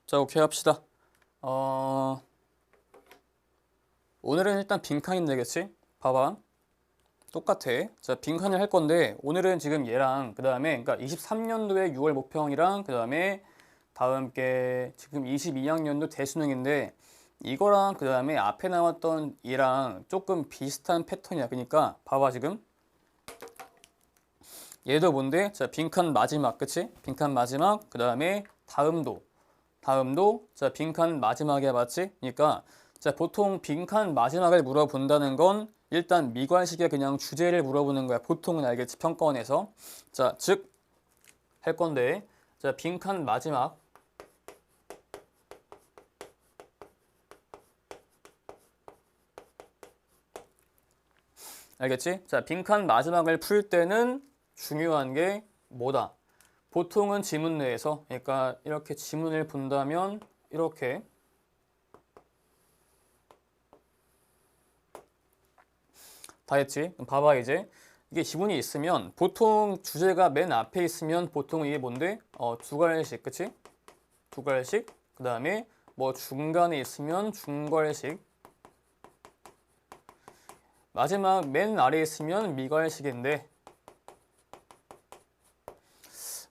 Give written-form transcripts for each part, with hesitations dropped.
자, 오케이 합시다. 오늘은 일단 빈칸인데, 그치? 봐봐. 똑같아. 자, 빈칸을 할 건데, 오늘은 지금 얘랑, 그 다음에, 그러니까 23년도에 6월 모평이랑, 그 다음에 다음 게 지금 22학년도 대수능인데, 이거랑 그 다음에 앞에 나왔던 얘랑 조금 비슷한 패턴이야. 그러니까, 봐봐, 지금. 얘도 뭔데? 자, 빈칸 마지막, 그치? 빈칸 마지막, 그 다음에 다음도, 자, 빈칸 마지막이야, 맞지? 그러니까, 자, 보통 빈칸 마지막을 물어본다는 건 일단 미관식의 그냥 주제를 물어보는 거야. 보통은 알겠지, 평가원에서. 자, 즉, 할 건데, 자, 빈칸 마지막. 알겠지? 자, 빈칸 마지막을 풀 때는 중요한 게 뭐다? 보통은 지문 내에서, 그러니까 이렇게 지문을 본다면 이렇게 다 했지? 그럼 봐봐 이제 이게 지문이 있으면 보통 주제가 맨 앞에 있으면 보통 이게 뭔데? 두 갈씩, 그치? 두 갈씩. 그 다음에 뭐 중간에 있으면 중괄식. 마지막 맨 아래에 있으면 미괄식인데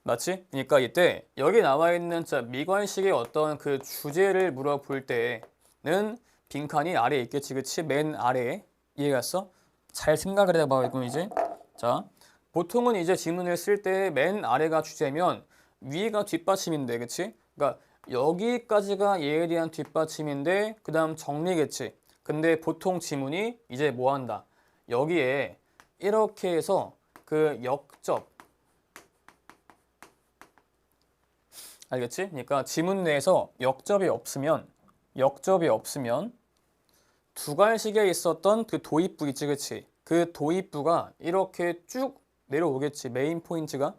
맞지? 그러니까 이때 여기 나와 있는 자 미관식의 어떤 그 주제를 물어볼 때는 빈칸이 아래에 있겠지, 그치? 맨 아래에. 이해갔어? 잘 생각을 해봐, 이거 이제. 자, 보통은 이제 지문을 쓸 때 맨 아래가 주제면 위가 뒷받침인데, 그치? 그러니까 여기까지가 얘에 대한 뒷받침인데 그 다음 정리겠지. 근데 보통 지문이 이제 뭐 한다? 여기에 이렇게 해서 그 역접, 알겠지? 그러니까 지문 내에서 역접이 없으면 두 갈식에 있었던 그 도입부 있지, 그치? 그 도입부가 이렇게 쭉 내려오겠지, 메인 포인트가.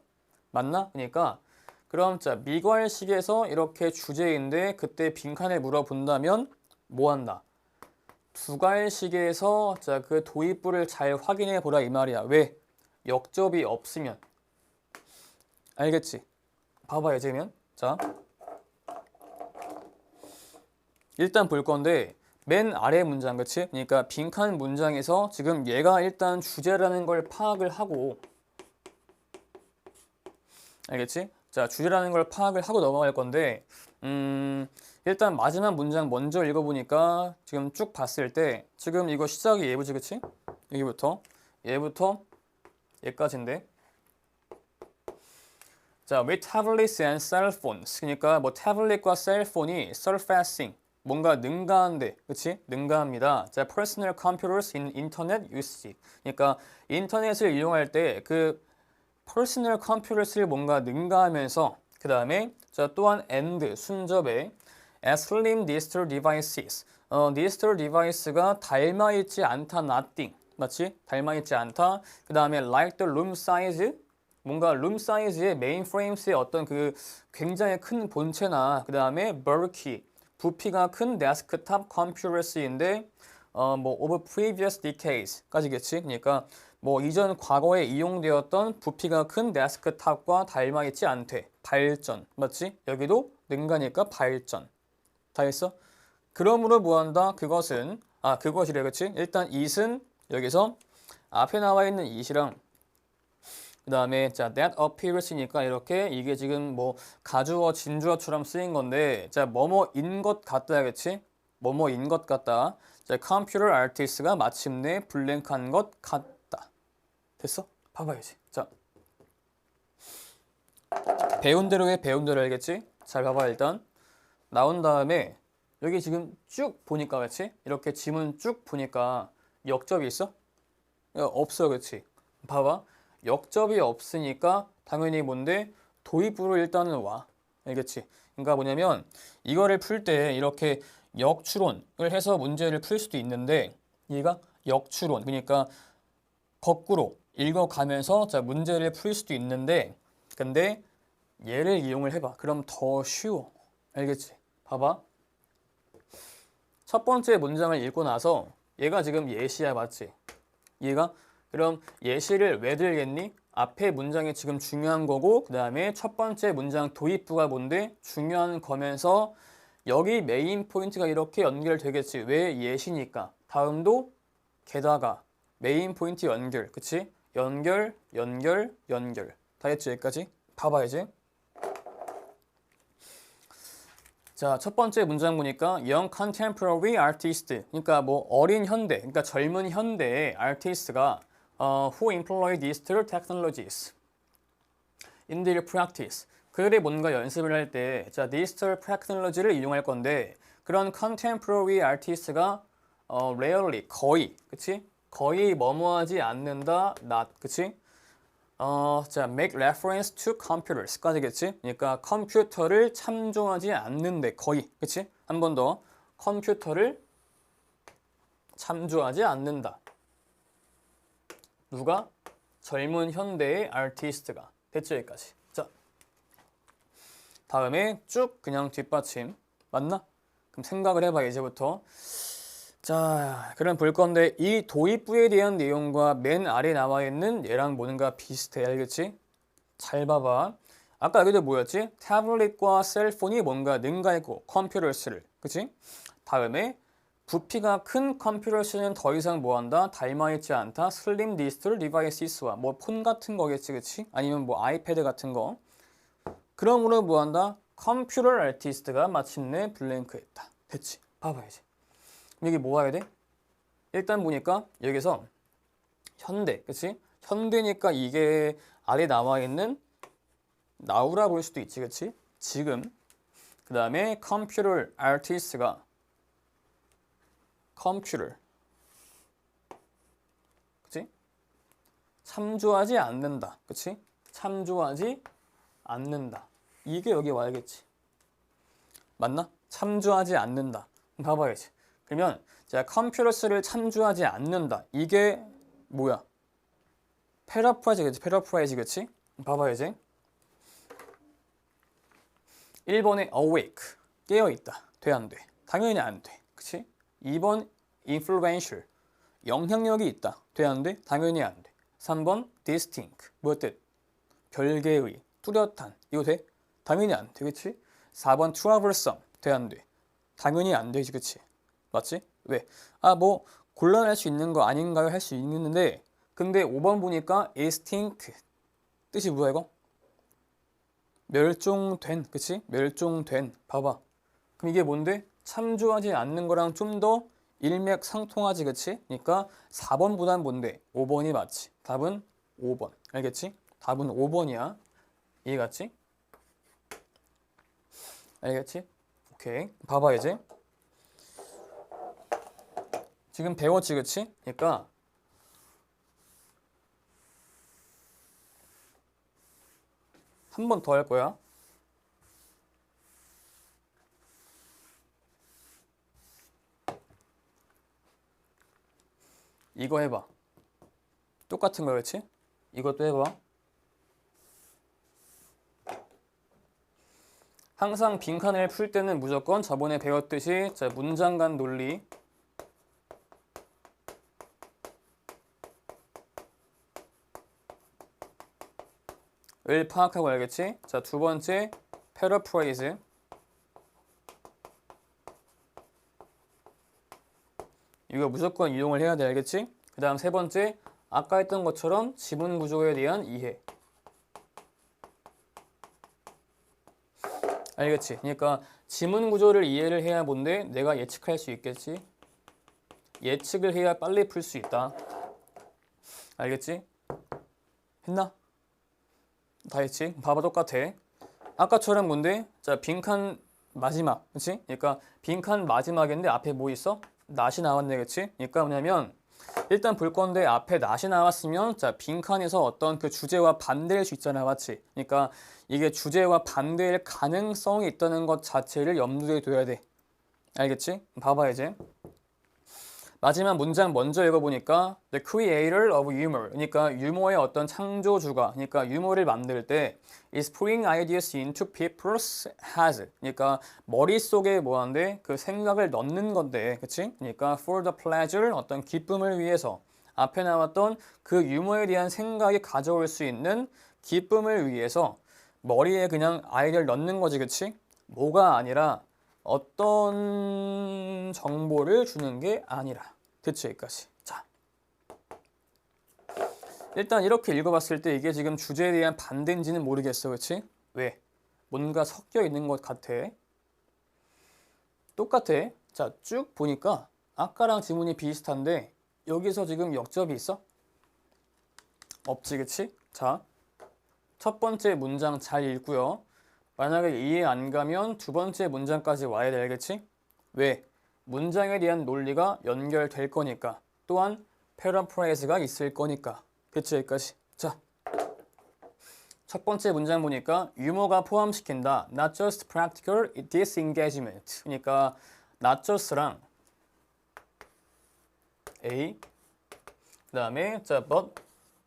맞나? 그러니까 그럼 자 미괄식에서 이렇게 주제인데 그때 빈칸을 물어본다면 뭐 한다? 두 갈식에서 자 그 도입부를 잘 확인해 보라 이 말이야. 왜? 역접이 없으면. 알겠지? 봐봐 예제면. 자, 일단 볼 건데 맨 아래 문장, 그치? 그러니까 빈칸 문장에서 지금 얘가 일단 주제라는 걸 파악을 하고, 알겠지? 자, 주제라는 걸 파악을 하고 넘어갈 건데 일단 마지막 문장 먼저 읽어보니까 지금 쭉 봤을 때 지금 이거 시작이 얘부지, 그치? 얘부터 얘까지인데, 자, with tablets and cell phones. 그러니까 뭐 태블릿과 셀폰이 surfacing, 뭔가 능가한데, 그치? 능가합니다. 자, personal computers in internet usage. 그러니까 인터넷을 이용할 때 그 personal computers를 뭔가 능가하면서 그 다음에 자 또한 and 순접에 as slim digital devices. digital device가 닮아있지 않다, nothing. 맞지? 닮아있지 않다. 그 다음에 like the room size. 뭔가 룸 사이즈의 메인프레임스의 어떤 그 굉장히 큰 본체나 그 다음에 bulky, 부피가 큰 데스크탑 컴퓨터스인데 뭐 over previous decades까지겠지. 그러니까 뭐 이전 과거에 이용되었던 부피가 큰 데스크탑과 닮아있지 않대. 발전, 맞지? 여기도 능가니까 발전. 다 했어? 그러므로 뭐한다? 그것이래, 그치? 일단 it은 여기서 앞에 나와 있는 it이랑 그 다음에 자 that appears니까 이렇게 이게 지금 뭐 가주어 진주어처럼 쓰인 건데 자 뭐뭐인 것 같다겠지? 뭐뭐인 것 같다. 자 computer artist가 마침내 블랭크한 것 같다. 됐어? 봐봐야지. 자 배운 대로 해, 배운 대로 알겠지? 잘 봐봐. 일단 나온 다음에 여기 지금 쭉 보니까, 그렇지? 이렇게 지문 쭉 보니까 역접이 있어? 없어, 그렇지? 봐봐. 역접이 없으니까 당연히 뭔데? 도입부로 일단은 와. 알겠지? 그러니까 뭐냐면 이거를 풀 때 이렇게 역추론을 해서 문제를 풀 수도 있는데 얘가 역추론, 그러니까 거꾸로 읽어가면서 자 문제를 풀 수도 있는데 근데 얘를 이용을 해봐. 그럼 더 쉬워. 알겠지? 봐봐. 첫 번째 문장을 읽고 나서 얘가 지금 예시야, 맞지? 얘가 그럼 예시를 왜 들겠니? 앞에 문장이 지금 중요한 거고 그 다음에 첫 번째 문장 도입부가 뭔데? 중요한 거면서 여기 메인 포인트가 이렇게 연결되겠지. 왜 예시니까. 다음도 게다가 메인 포인트 연결. 그치? 연결, 연결, 연결. 다 했지 여기까지? 봐봐야지. 자, 첫 번째 문장 보니까 young contemporary artist. 그러니까 뭐 어린 현대, 그러니까 젊은 현대의 artist가 who employ digital technologies in their practice. 그들이 뭔가 연습을 할 때, 자, 디지털 테크놀로지를 이용할 건데, 그런 contemporary artist가 rarely, 거의, 그치? 거의 뭐뭐하지 않는다, not, 그치? 자, make reference to computers까지겠지? 그러니까 컴퓨터를 참조하지 않는데, 거의, 그치? 한 번 더, 컴퓨터를 참조하지 않는다. 누가? 젊은 현대의 아티스트가. 됐죠, 여기까지. 자, 다음에 쭉 그냥 뒷받침. 맞나? 그럼 생각을 해봐, 이제부터. 자, 그럼 볼 건데 이 도입부에 대한 내용과 맨 아래 나와 있는 얘랑 뭔가 비슷해, 알겠지? 잘 봐봐. 아까 여기도 뭐였지? 태블릿과 셀폰이 뭔가 능가했고 컴퓨터스를, 그치? 다음에 부피가 큰 컴퓨터스는 더 이상 뭐한다? 닮아있지 않다. 슬림 디지털 디바이시스와 뭐 폰 같은 거겠지, 그치? 아니면 뭐 아이패드 같은 거. 그러므로 뭐한다? 컴퓨터 아티스트가 마침내 블랭크했다. 됐지? 봐봐야지. 이게 뭐 해야 돼? 일단 보니까 여기서 현대, 그치? 현대니까 이게 아래 나와 있는 나우라 볼 수도 있지, 그치? 지금. 그 다음에 컴퓨터 아티스트가 컴퓨터, 그치? 참조하지 않는다, 그치? 참조하지 않는다. 이게 여기 와야겠지. 맞나? 참조하지 않는다. 봐봐야지. 그러면 자, 컴퓨터스를 참조하지 않는다. 이게 뭐야? 패러프라이즈겠지? 패러프라이즈, 그치? 봐봐야지. 1번에 awake, 깨어있다. 돼, 안 돼? 당연히 안 돼. 그치? 2번 influential, 영향력이 있다. 돼, 안 돼? 당연히 안 돼. 3번 distinct, 뭐 뜻? 별개의, 뚜렷한. 이거 돼? 당연히 안 돼. 그치? 4번 troublesome, 돼, 안 돼? 당연히 안 되지, 그치? 맞지? 왜? 아, 뭐 곤란할 수 있는 거 아닌가요? 할 수 있는데, 근데 5번 보니까 extinct, 뜻이 뭐야 이거? 멸종된, 그치? 멸종된. 봐봐. 그럼 이게 뭔데? 참조하지 않는 거랑 좀 더 일맥상통하지, 그치? 그러니까 4번보단 뭔데? 5번이 맞지. 답은 5번. 알겠지? 답은 5번이야. 이해갔지? 알겠지? 오케이. 봐봐, 이제. 지금 배웠지, 그치? 그러니까 한 번 더 할 거야. 이거 해봐. 똑같은 거, 그렇지? 이것도 해봐. 항상 빈칸을 풀 때는 무조건 저번에 배웠듯이 자, 문장 간 논리, 을 파악하고, 알겠지? 자, 두 번째 패러프레이즈, 이거 무조건 이용을 해야 돼, 알겠지? 그 다음 세 번째, 아까 했던 것처럼 지문 구조에 대한 이해. 알겠지? 그러니까 지문 구조를 이해를 해야 뭔데? 내가 예측할 수 있겠지? 예측을 해야 빨리 풀 수 있다. 알겠지? 했나? 다 했지? 봐봐, 똑같아. 아까처럼 뭔데? 자, 빈칸 마지막, 그치? 그러니까 빈칸 마지막인데 앞에 뭐 있어? 낫이 나왔네, 그치? 그러니까 뭐냐면 일단 볼 건데 앞에 낫이 나왔으면 자, 빈칸에서 어떤 그 주제와 반대일 수 있잖아, 맞지? 그러니까 이게 주제와 반대일 가능성이 있다는 것 자체를 염두에 둬야 돼. 알겠지? 봐봐, 이제. 마지막 문장 먼저 읽어보니까 The creator of humor, 그러니까 유머의 어떤 창조주가, 그러니까 유머를 만들 때 is putting ideas into people's heads, 그러니까 머릿속에 뭐한데 그 생각을 넣는 건데, 그치? 그러니까 for the pleasure, 어떤 기쁨을 위해서 앞에 나왔던 그 유머에 대한 생각이 가져올 수 있는 기쁨을 위해서 머리에 그냥 아이디어를 넣는 거지, 그치? 뭐가 아니라 어떤 정보를 주는 게 아니라. 됐죠, 여기까지. 자, 일단 이렇게 읽어봤을 때 이게 지금 주제에 대한 반대인지는 모르겠어, 그렇지? 왜? 뭔가 섞여 있는 것 같아. 똑같아. 자, 쭉 보니까 아까랑 지문이 비슷한데 여기서 지금 역접이 있어? 없지, 그치? 자, 첫 번째 문장 잘 읽고요. 만약에 이해 안 가면 두 번째 문장까지 와야 돼, 알겠지? 왜? 문장에 대한 논리가 연결될 거니까. 또한 패러프레이즈가 있을 거니까. 그치, 여기까지. 자, 첫 번째 문장 보니까 유머가 포함시킨다. Not just practical disengagement. 그러니까 not just랑 A, 그 다음에 자, but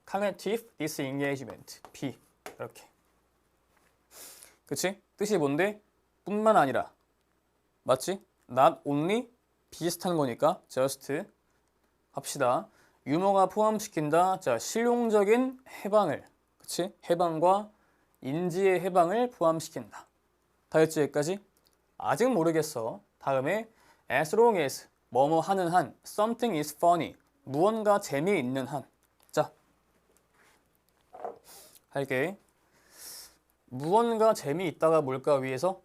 cognitive disengagement B. 이렇게. 그치? 뜻이 뭔데? 뿐만 아니라. 맞지? not only 비슷한 거니까 just 합시다. 유머가 포함시킨다. 자, 실용적인 해방을. 그치? 해방과 인지의 해방을 포함시킨다. 다 했지, 여기까지? 아직 모르겠어. 다음에 as long as 뭐뭐 하는 한 something is funny 무언가 재미있는 한. 자, 할게. 무언가 재미있다가 뭘까 위에서?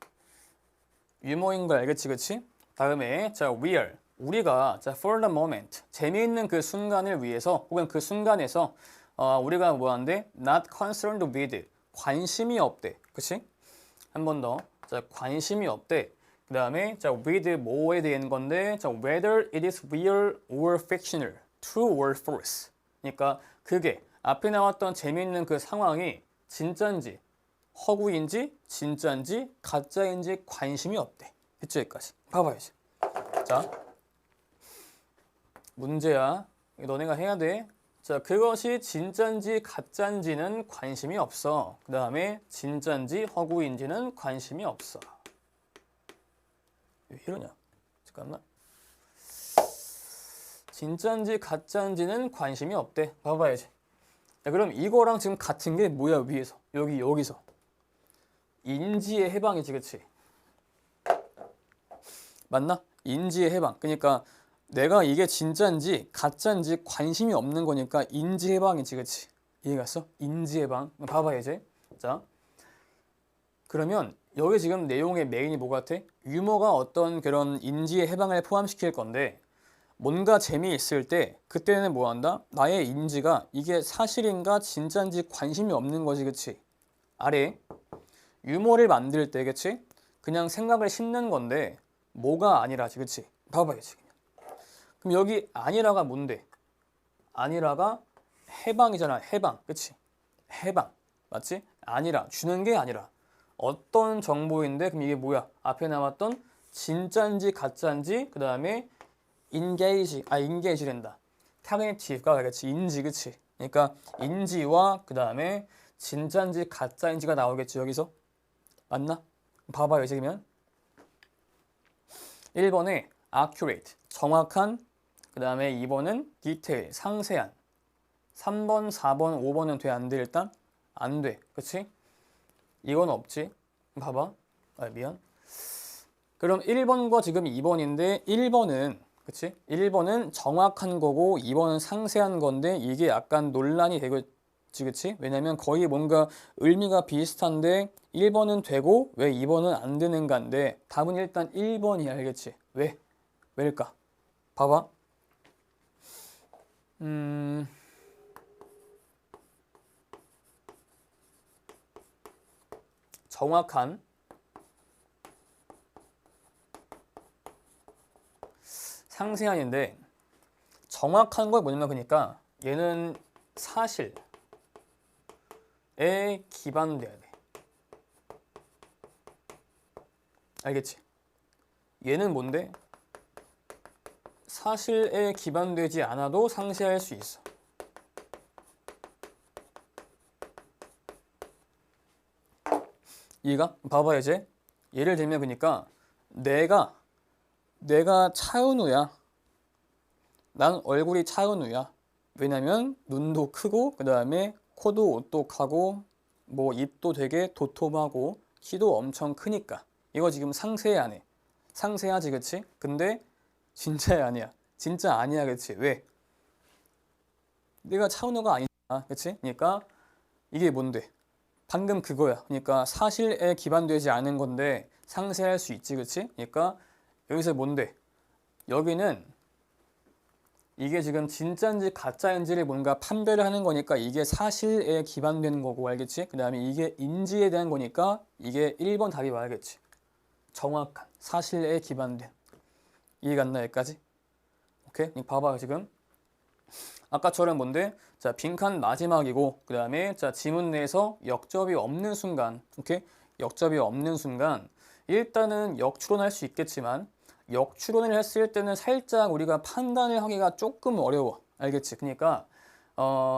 유머인 거 알겠지, 그치? 다음에 자, we're 우리가 자, for the moment 재미있는 그 순간을 위해서 혹은 그 순간에서 우리가 뭐 하는데? not concerned with 관심이 없대, 그치? 한 번 더. 자, 관심이 없대. 그 다음에 자, with 뭐에 대한 건데 자, whether it is real or fictional, true or false. 그러니까 그게 앞에 나왔던 재미있는 그 상황이 진짜인지 허구인지 진짜인지 가짜인지 관심이 없대. 됐죠, 여기까지. 봐봐야지. 자, 문제야. 너네가 해야 돼. 자, 그것이 진짜인지 가짜인지는 관심이 없어. 그 다음에 진짜인지 허구인지는 관심이 없어. 왜 이러냐? 잠깐만. 진짜인지 가짜인지는 관심이 없대. 봐봐야지. 자, 그럼 이거랑 지금 같은 게 뭐야, 위에서? 여기서. 인지의 해방이지, 그치? 맞나? 인지의 해방. 그러니까 내가 이게 진짜인지 가짜인지 관심이 없는 거니까 인지 해방이지, 그치? 이해갔어? 인지 해방. 봐봐야지. 자, 그러면 여기 지금 내용의 메인이 뭐 같아? 유머가 어떤 그런 인지의 해방을 포함시킬 건데 뭔가 재미있을 때 그때는 뭐 한다? 나의 인지가 이게 사실인가 진짜인지 관심이 없는 거지, 그치? 아래 유머를 만들 때, 그치? 그냥 생각을 싣는 건데 뭐가 아니라지, 그치? 봐봐야지. 그럼 여기 아니라가 뭔데? 아니라가 해방이잖아, 해방, 그치? 해방, 맞지? 아니라, 주는 게 아니라 어떤 정보인데 그럼 이게 뭐야? 앞에 나왔던 진짜인지 가짜인지 그 다음에 engage된다. cognitive가 알겠지? 인지, 그치? 그러니까 인지와 그 다음에 진짜인지 가짜인지가 나오겠지, 여기서? 맞나? 봐봐요, 지금 1번에 accurate, 정확한, 그 다음에 2번은 detail, 상세한, 3번, 4번, 5번은 돼, 안 돼? 일단? 안 돼, 그치? 이건 없지? 봐봐. 미안. 그럼 1번과 지금 2번인데 1번은 그치? 1번은 정확한 거고 2번은 상세한 건데 이게 약간 논란이 되겠지, 그치? 왜냐면 거의 뭔가 의미가 비슷한데 1번은 되고 왜 2번은 안 되는가인데 답은 일단 1번이 알겠지? 왜? 왜일까? 봐봐. 정확한 상세한인데 정확한 걸 뭐냐면 그러니까 얘는 사실에 기반돼야 돼. 알겠지? 얘는 뭔데? 사실에 기반되지 않아도 상세할 수 있어. 이해가? 봐봐 이제. 예를 들면 그러니까 내가 차은우야. 난 얼굴이 차은우야. 왜냐면 눈도 크고 그 다음에 코도 오똑하고 뭐 입도 되게 도톰하고 키도 엄청 크니까. 이거 지금 상세히 안 해. 상세하지, 그치? 근데 진짜야 아니야. 진짜 아니야, 그치? 왜? 내가 차은우가 아니잖아, 그치? 그러니까 이게 뭔데? 방금 그거야. 그러니까 사실에 기반되지 않은 건데 상세할 수 있지, 그치? 그러니까 여기서 뭔데? 여기는 이게 지금 진짜인지 가짜인지를 뭔가 판별을 하는 거니까 이게 사실에 기반되는 거고, 알겠지? 그 다음에 이게 인지에 대한 거니까 이게 1번 답이 와야겠지. 정확한 사실에 기반된. 이해 갔나 여기까지? 오케이? 봐봐 지금 아까처럼 뭔데? 자, 빈칸 마지막이고 그 다음에 자 지문 내에서 역접이 없는 순간, 오케이? 역접이 없는 순간 일단은 역추론할 수 있겠지만 역추론을 했을 때는 살짝 우리가 판단을 하기가 조금 어려워. 알겠지? 그러니까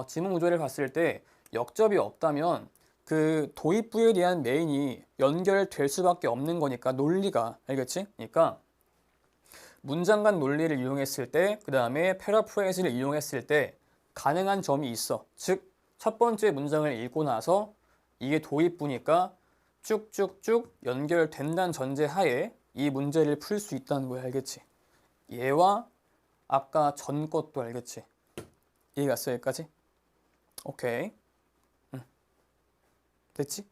지문 구조를 봤을 때 역접이 없다면 그 도입부에 대한 메인이 연결될 수밖에 없는 거니까 논리가, 알겠지? 그러니까 문장 간 논리를 이용했을 때, 그 다음에 패러프레이즈를 이용했을 때 가능한 점이 있어. 즉, 첫 번째 문장을 읽고 나서 이게 도입부니까 쭉쭉쭉 연결된다는 전제하에 이 문제를 풀 수 있다는 거야, 알겠지? 얘와 아까 전 것도 알겠지? 이해 갔어, 여기까지? 오케이. 됐지?